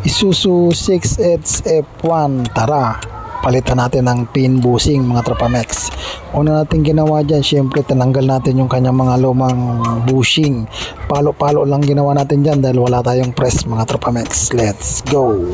Isuzu 6H F1. Tara, palitan natin ng pin bushing mga Tropamex. Una natin ginawa dyan, syempre tinanggal natin yung kanyang mga lumang bushing. Palo-palo lang ginawa natin dyan dahil wala tayong press mga Tropamex. Let's go!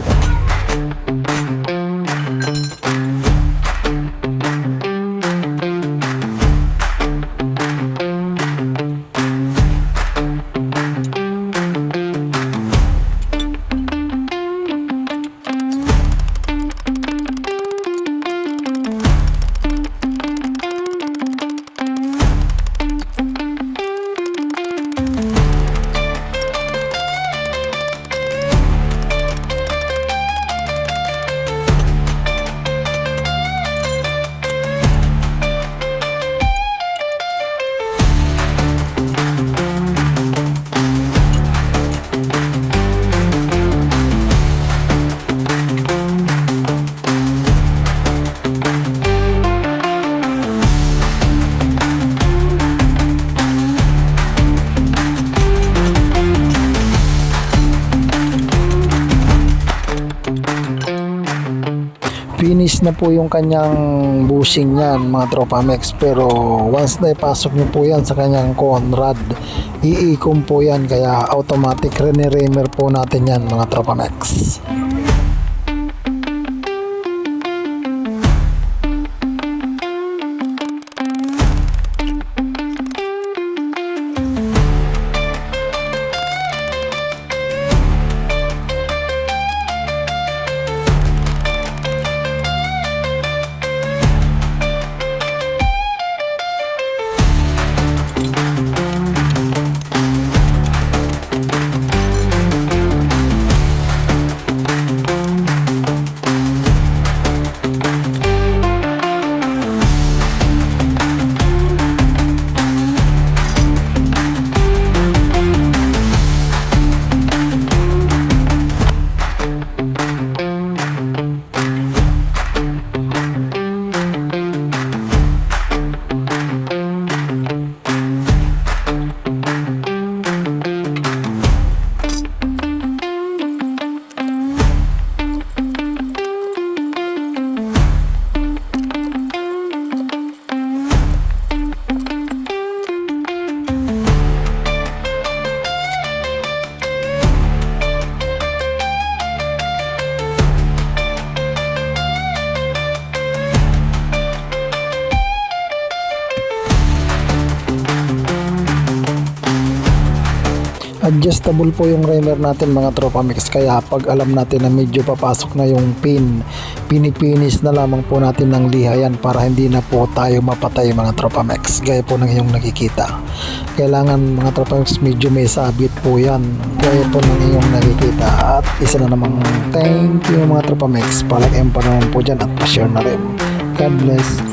Finish na po yung kanyang bushing yan mga Tropamex, pero once na ipasok nyo po yan sa kanyang Conrad, iikon po yan, kaya automatic rene-reamer po natin yan mga Tropamex. Adjustable po yung reamer natin mga Tropamex, kaya pag alam natin na medyo papasok na yung pin, pinipinis na lamang po natin ng lihayan para hindi na po tayo mapatay mga Tropamex, gaya po ng iyong nakikita. Kailangan mga Tropamex medyo may sabit po yan, gaya po ng iyong nakikita. At isa na namang thank you mga Tropamex, palagyan pa naman po dyan at pa-share na rin. God bless.